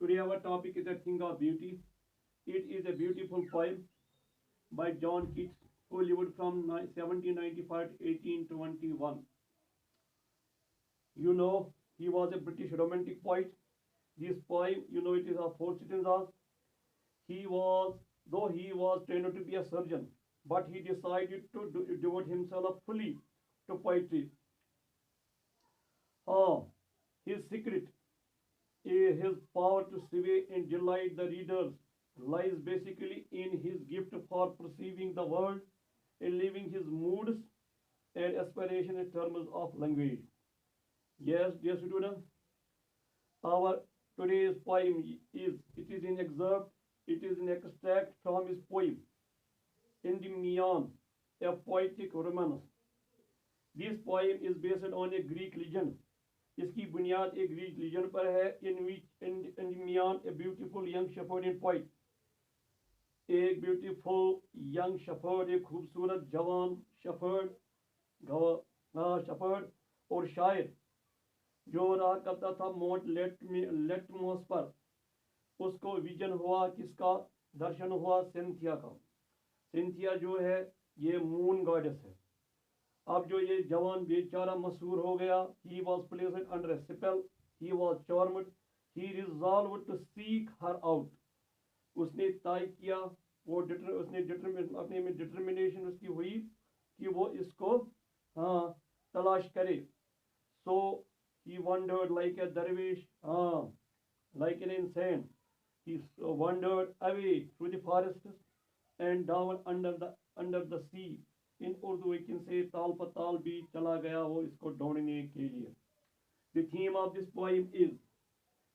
Today our topic is a thing of beauty. It is a beautiful poem by John Keats, who lived from 1795 to 1821. You know, he was a British romantic poet. This poem, it is of four stanzas. He was, though he was trained to be a surgeon, but he decided to devote himself fully to poetry. Ah, his secret, his power to sway and delight the readers, lies basically in his gift for perceiving the world and living his moods and aspiration in terms of language. Yes, dear students, our today's poem it is an excerpt, it is an extract from his poem Endymion, a poetic romance. This poem is based on a Greek legend. इसकी बुनियाद एक Greek legend पर है in which Endymion a beautiful young shepherd in point एक beautiful young shepherd एक खूबसूरत जवान shepherd और शायर जो रहा करता था मोट लेटमोस पर उसको विजन हुआ किसका दर्शन हुआ सिंथिया का सिंथिया जो है ये मून गॉडेस है अब जो ये जवान बेचारा मशहूर हो गया he was placed under a spell he was charmed he resolve to seek her out उसने तय किया वो उसने अपने में डिटर्मिनेशन उसकी हुई कि वो इसको हाँ तलाश करे सो ही वंडर्ड लाइक ए दरवेश हाँ लाइक एन इंसान he wandered away through the forest and down under the sea in Urdu एक से ताल पताल भी चला गया वो इसको ढूंढने के लिए the theme of this poem is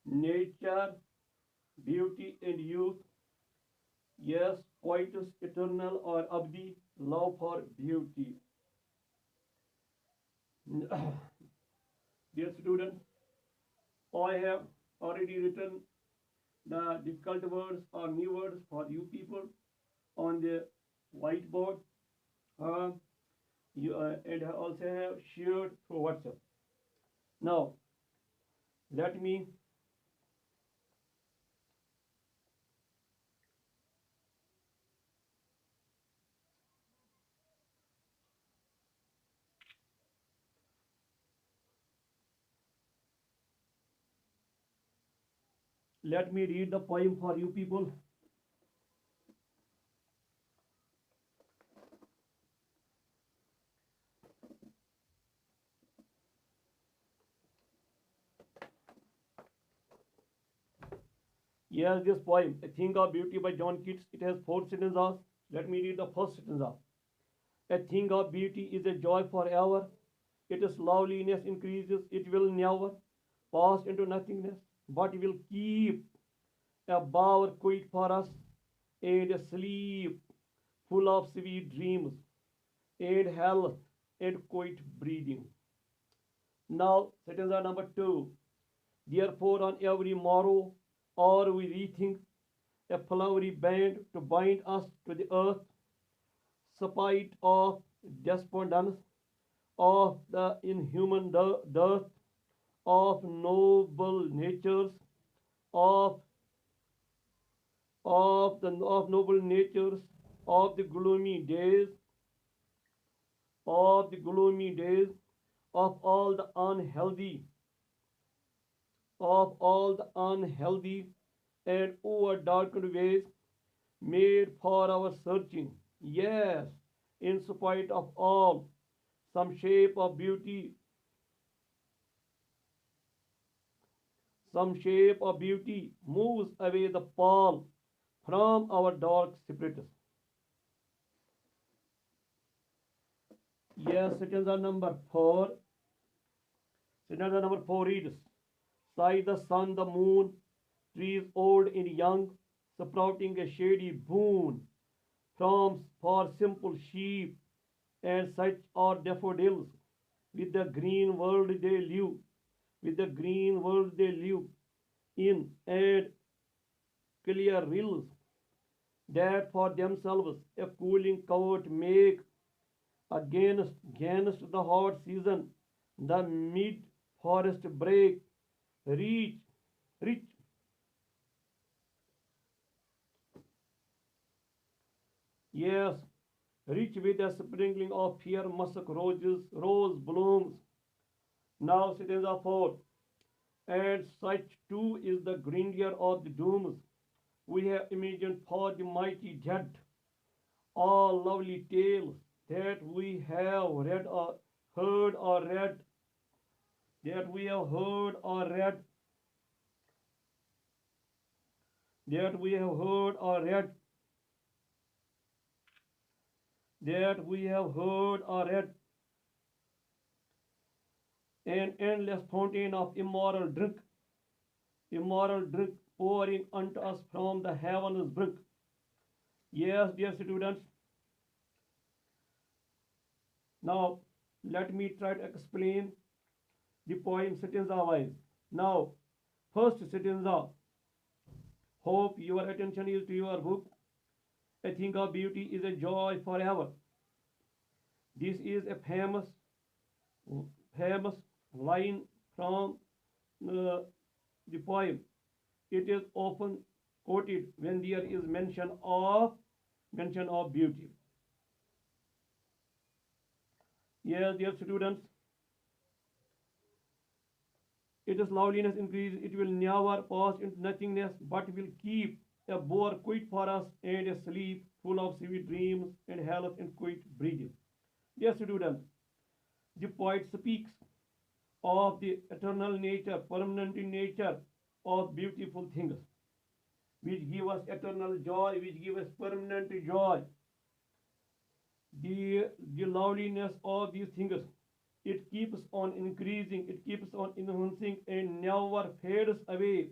nature beauty and youth yes quietus eternal और अब्दी love for beauty dear students I have already written the difficult words or new words for you people on the whiteboard and I also have shared through WhatsApp. Now, let me read the poem for you people. Yes, this poem, A Thing of Beauty by John Keats, it has four stanzas. Let me read the first stanza. A thing of beauty is a joy forever. Its loveliness increases, it will never pass into nothingness, but will keep a bower quiet for us, and a sleep full of sweet dreams, and health and quiet breathing. Now, stanza number 2. Therefore, on every morrow, or we rethink a flowery band to bind us to the earth, spite of despondence, of the inhuman dearth, of noble natures, of of noble natures, of the gloomy days, of the gloomy days, of all the unhealthy and over darkened ways made for our searching. Yes, in spite of all, some shape of beauty, moves away the pall from our dark spirits. Yes, stanza number 4. Stanza number 4 reads, Sigh the sun, the moon, trees old and young, sprouting a shady boon from for simple sheep, and such are daffodils. With the green world they live, in, and clear rills that for themselves a cooling covert make against the hot season. The mid forest break, reach, rich Yes, rich with a sprinkling of fair musk rose blooms. Now stanza 4. And such too is the grandeur of the dooms we have imagined for the mighty dead. All lovely tales that we have read or heard or read, that we have heard or read, that we have heard or read, that we have heard or read, an endless fountain of immoral drink pouring unto us from the heavens brink. Yes, dear students, now let me try to explain the poem stanza wise. Now, first stanza. Hope your attention is to your book. A thing of beauty is a joy forever. This is a famous line from uh, the poem. It is often quoted when there is mention of beauty. Yes, dear students, its loveliness increase, it will never pass into nothingness, but will keep a bore quiet for us and a sleep full of sweet dreams and health and quiet breathing. Dear students, the poet speaks of the eternal nature, permanent nature of beautiful things, which give us eternal joy, which give us permanent joy. The loveliness of these things, it keeps on increasing, it keeps on enhancing and never fades away.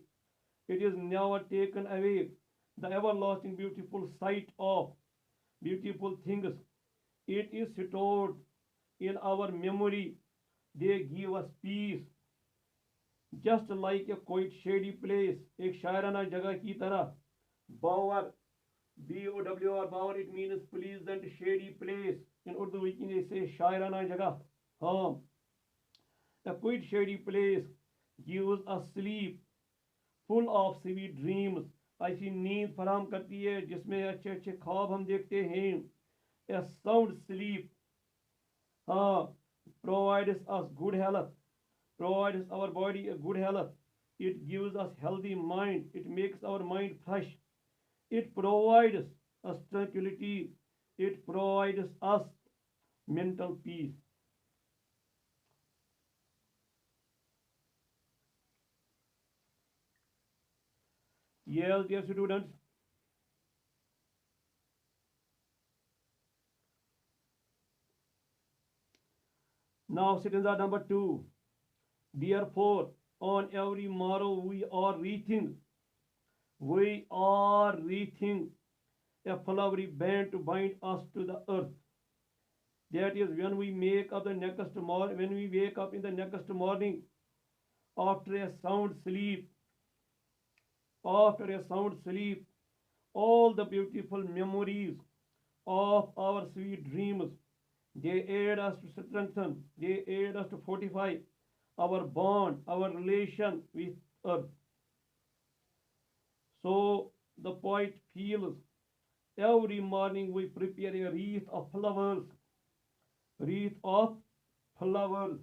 It is never taken away. The everlasting beautiful sight of beautiful things, it is stored in our memory. They give us peace. Just like a quite shady place, एक शायराना जगह की तरह. Bower, BOWR, Bower, it means pleasant shady place. In Urdu we can say शायराना जगह. हाँ, a quite shady place gives us sleep full of sweet dreams. ऐसी नींद फराम करती है जिसमें अच्छे अच्छे ख्वाब हम देखते हैं. A sound sleep, हाँ, provides us good health, provides our body a good health. It gives us healthy mind. It makes our mind fresh. It provides us tranquility. It provides us mental peace. Yes, dear students. Now, stanza number 2. Therefore, on every morrow we are wreathing a flowery band to bind us to the earth. That is when we when we wake up in the next morning after a sound sleep, after a sound sleep, all the beautiful memories of our sweet dreams, they aid us to strengthen, they aid us to fortify our bond, our relation with earth. So the poet feels every morning we prepare a wreath of flowers, wreath of flowers.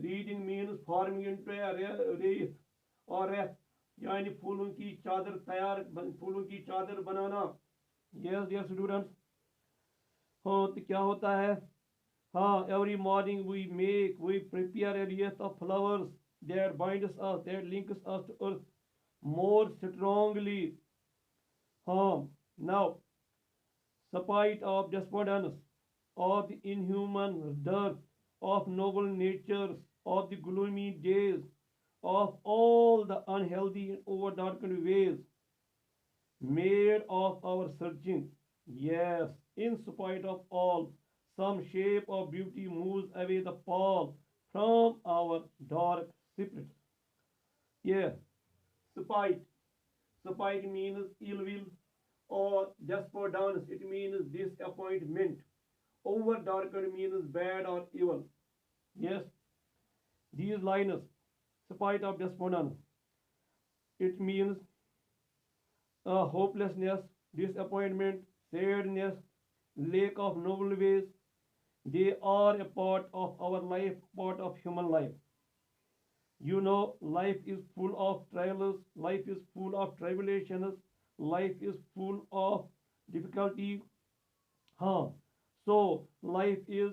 Reading means forming into a wreath और यानी फूलों की चादर तैयार, फूलों की चादर बनाना. Yes dear students, हाँ तो क्या होता है, हाँ, every morning we prepare a wreath of flowers that binds us, that links us to earth more strongly. हाँ, now, spite of despondence, of the inhuman dearth, of noble natures, of the gloomy days, of all the unhealthy and overdarkened ways made of our searching. Yes, in spite of all, some shape of beauty moves away the pall from our dark spirit. Yeah, spite. Spite means ill will or despondence. It means disappointment. Over darkened means bad or evil. Yes, these lines spite of despondence. It means hopelessness, disappointment, sadness, lack of noble ways. They are a part of our life, part of human life. You know, life is full of trials, life is full of tribulations, life is full of difficulty. Huh. So, life is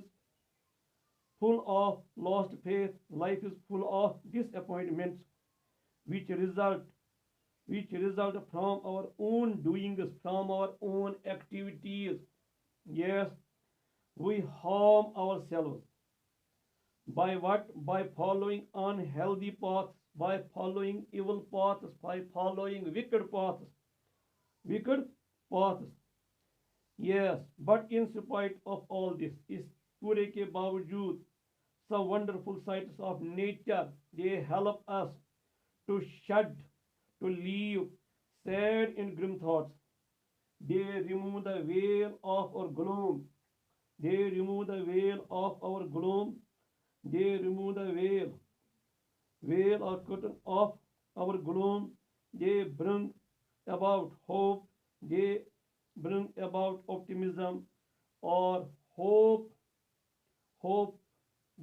full of lost faith, life is full of disappointments, which result from our own doings, from our own activities. Yes, we harm ourselves. By what? By following unhealthy paths, by following evil paths, by following wicked paths. Wicked paths. Yes, but in spite of all this, इस पूरे के बावजूद some wonderful sights of nature, they help us to shed, to leave sad and grim thoughts. They remove the veil of our gloom. They remove the veil of our gloom. They remove the veil or curtain of our gloom. They bring about hope. They bring about optimism or hope,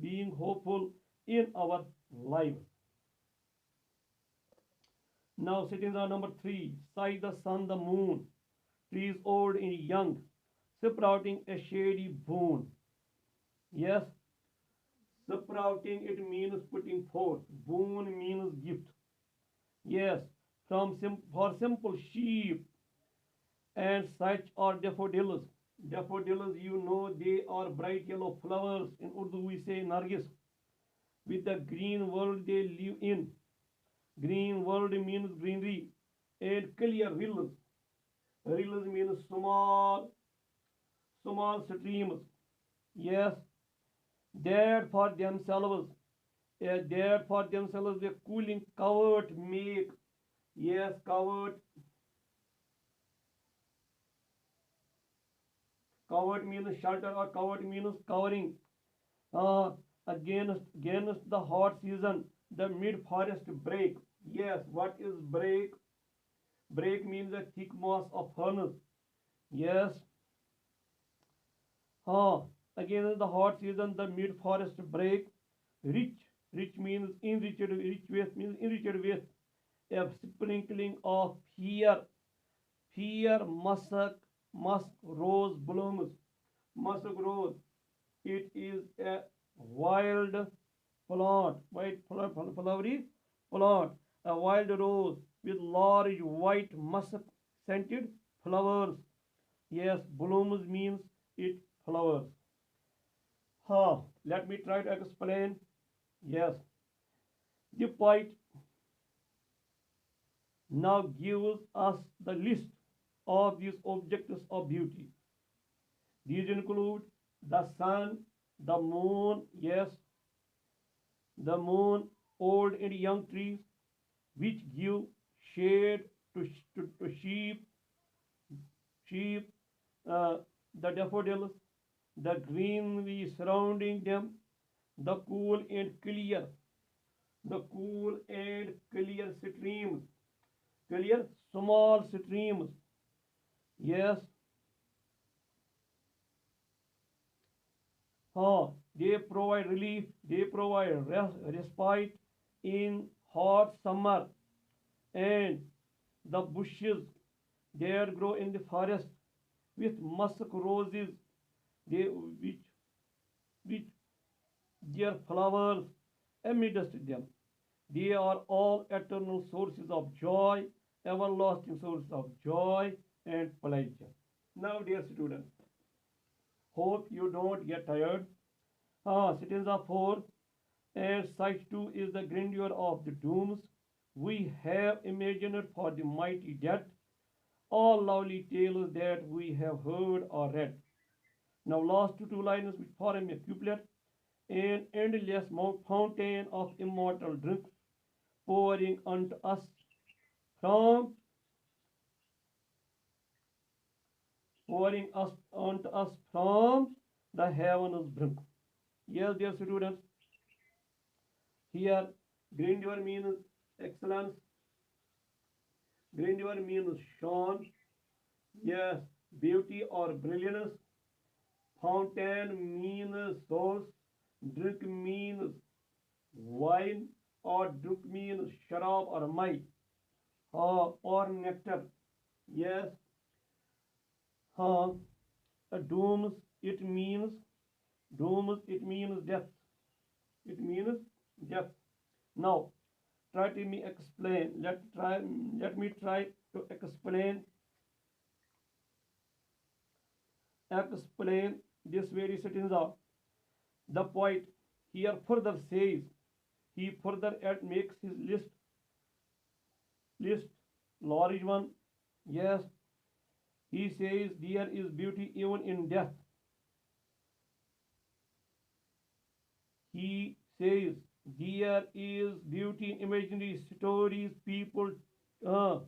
being hopeful in our life. Now, sitting on number three, sight the sun, the moon, trees old and young, sprouting a shady boon. Yes, sprouting it means putting forth. Boon means gift. Yes, for simple sheep and such are daffodils. Daffodils, you know, they are bright yellow flowers. In Urdu, we say nargis. With the green world they live in. Green world means greenery and clear rills. Rills means small streams. Yes, there for themselves. There for themselves the cooling covert make. Yes, covert means shelter or covert means covering. Uh, against the hot season, the mid forest break. Yes, what is break? Break means a thick mass of ferns. Yes. Against the hot season, the mid forest break. Rich. Rich means enriched. Rich waste means enriched waste. A sprinkling of musk rose blooms. Musk rose. It is a wild plant, white flowery plant, a wild rose with large white musk scented flowers. Yes, blooms means it flowers. Let me try to explain. Yes, the poet now gives us the list of these objects of beauty. These include the sun, the moon, yes, the moon, old and young trees, which give shade to sheep, uh, the daffodils, the greenery surrounding them, the cool and clear streams, clear small streams. Yes, they provide relief, they provide respite in hot summer, and the bushes that grow in the forest with musk roses, they which their flowers amidst them. They are all eternal sources of joy, everlasting sources of joy and pleasure. Now, dear students, hope you don't get tired. Stanza 4 and sight 2 is the grandeur of the dooms we have imagined for the mighty dead, all lovely tales that we have heard or read. Now, last two lines which form a couplet, an endless fountain of immortal drink pouring from unto us from the heavens brink. Yes, dear students, here Grandeur means excellence. Grandeur means shine. Yes, beauty or brilliance. Fountain means source. Drink means wine, or drink means sharab or mai, or nectar. Yes, uh, dooms it means death. It means death. Now try to me explain. Let me try to explain this very stanza. The poet here further says, he further makes his list large one. Yes, he says there is beauty even in death. He says there is beauty in imaginary stories uh,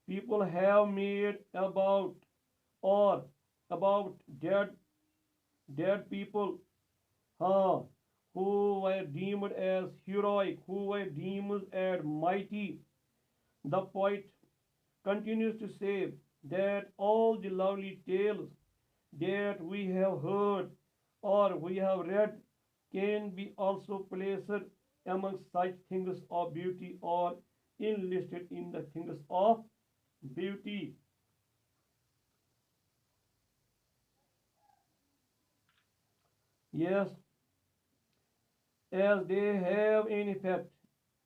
people have made or about dead people, uh, who were deemed as heroic, who were deemed as mighty. The poet continues to say that all the lovely tales that we have heard or we have read can be also placed among such things of beauty or enlisted in the things of beauty. Yes, as they have an effect,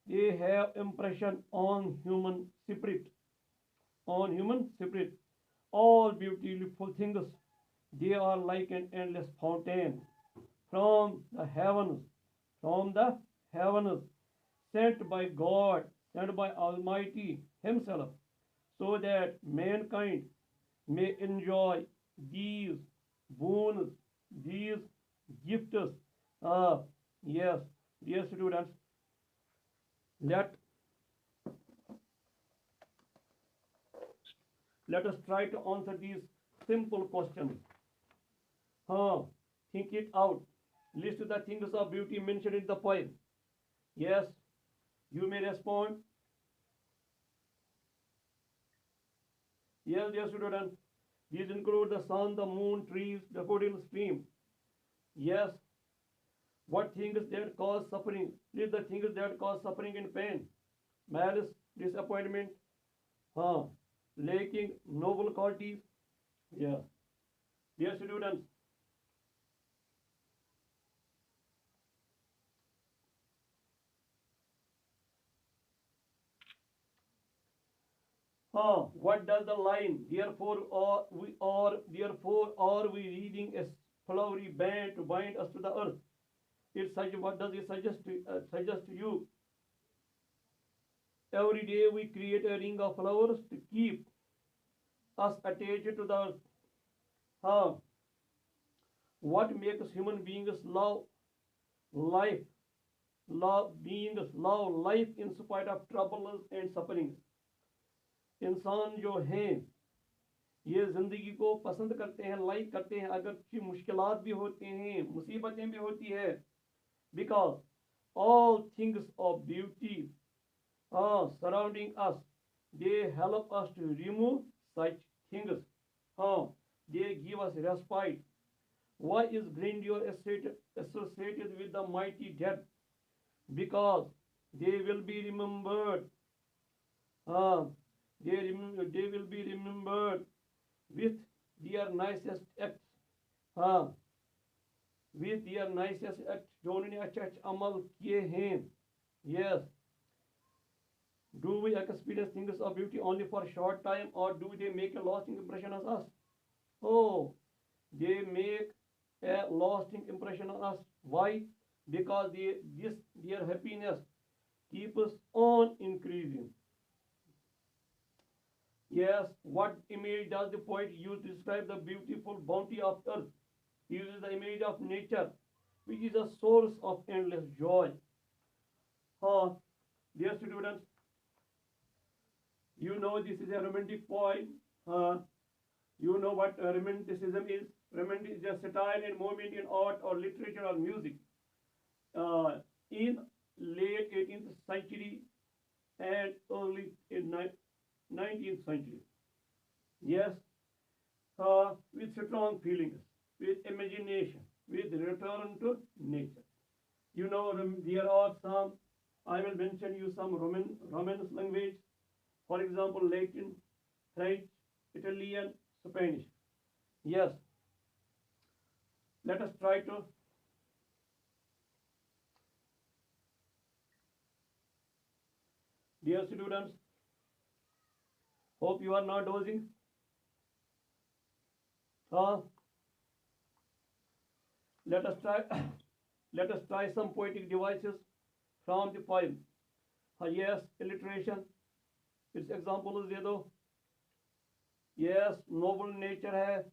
they have impression on human spirit. All beautiful things, they are like an endless fountain from the heavens, from the heavens, sent by God, sent by Almighty Himself, so that mankind may enjoy these boons, these gifts. Ah, yes, dear students, let let us try to answer these simple questions. Huh, think it out. List the things of beauty mentioned in the poem. Yes, you may respond. Yes, dear students. These include the sun, the moon, trees, crocodile, stream. Yes, what things that cause suffering? List the things that cause suffering and pain. Malice, disappointment, huh, lacking noble qualities. Yeah, dear students. What does the line? Therefore are we reading a flowery band to bind us to the earth? What does it suggest to you? Every day we create a ring of flowers to keep us attached to the earth. Huh? What makes human beings life, love life in spite of troubles and sufferings? इंसान जो हैं ये ज़िंदगी को पसंद करते हैं, like करते हैं, अगर कुछ मुश्किलात भी होते हैं, मुसीबतें भी होती है, because all things of beauty surrounding us, they help us to remove such things. They give us respite. Why is grandeur associated with the mighty dead? Because they will be remembered. Uh, they will be remembered with their nicest acts. हाँ, with their nicest acts, जो उन्होंने अच्छे अच्छे अमल किए हैं. Yes. Do we experience things of beauty only for a short time, or do they make a lasting impression on us? Oh, they make a lasting impression on us. Why? Because their happiness keeps on increasing. Yes, what image does the poet use to describe the beautiful bounty of earth? He uses the image of nature, which is a source of endless joy. Dear students, you know this is a romantic poem. You know what romanticism is. Romantic is a style and movement in art or literature or music. In late 18th century and early 19th century. Yes, with strong feelings, with imagination, with return to nature. You know, there are some, I will mention you some Romance language, for example, Latin, French, Italian, Spanish. Yes, let us try to. Dear students, hope you are not dozing. Uh, let us try. Let us try some poetic devices from the poem. Yes, alliteration. Its examples दे दो. Yes, noble nature है.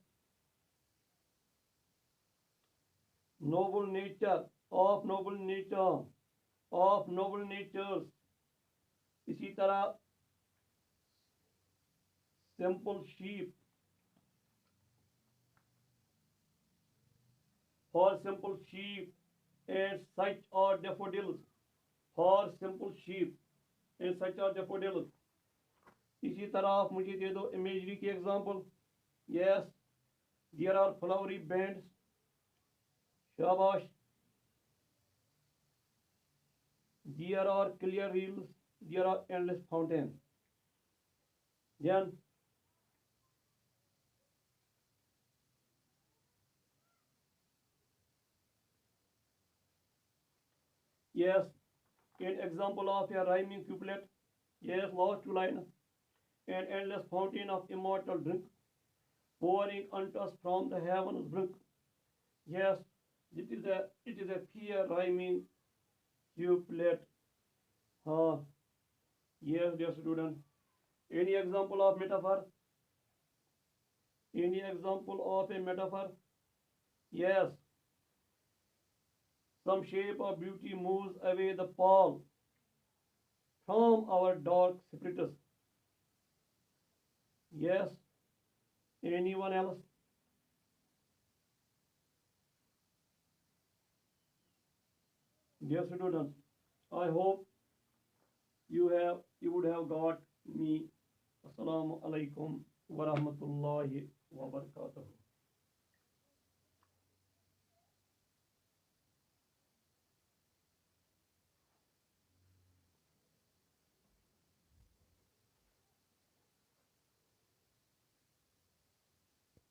Noble nature, of noble nature, of noble natures. इसी तरह simple sheep, for simple sheep, and such are daffodils, for simple sheep, and such are daffodils. इसी तरह आप मुझे दे दो imagery की example. Yes, there are flowery bands. शाबाश. There are clear rills. There are endless fountains. Then yes, an example of a rhyming couplet. Yes, last two lines. An endless fountain of immortal drink, pouring unto us from the heaven's brink. Yes, it is a fair rhyming couplet. Yes, dear student. Any example of metaphor? Any example of a metaphor? Yes. Some shape of beauty moves away the pall from our dark spirits. Yes. Anyone else? Dear students, I hope you would have got me. Assalamu alaikum wa rahmatullahi wa barakatuh.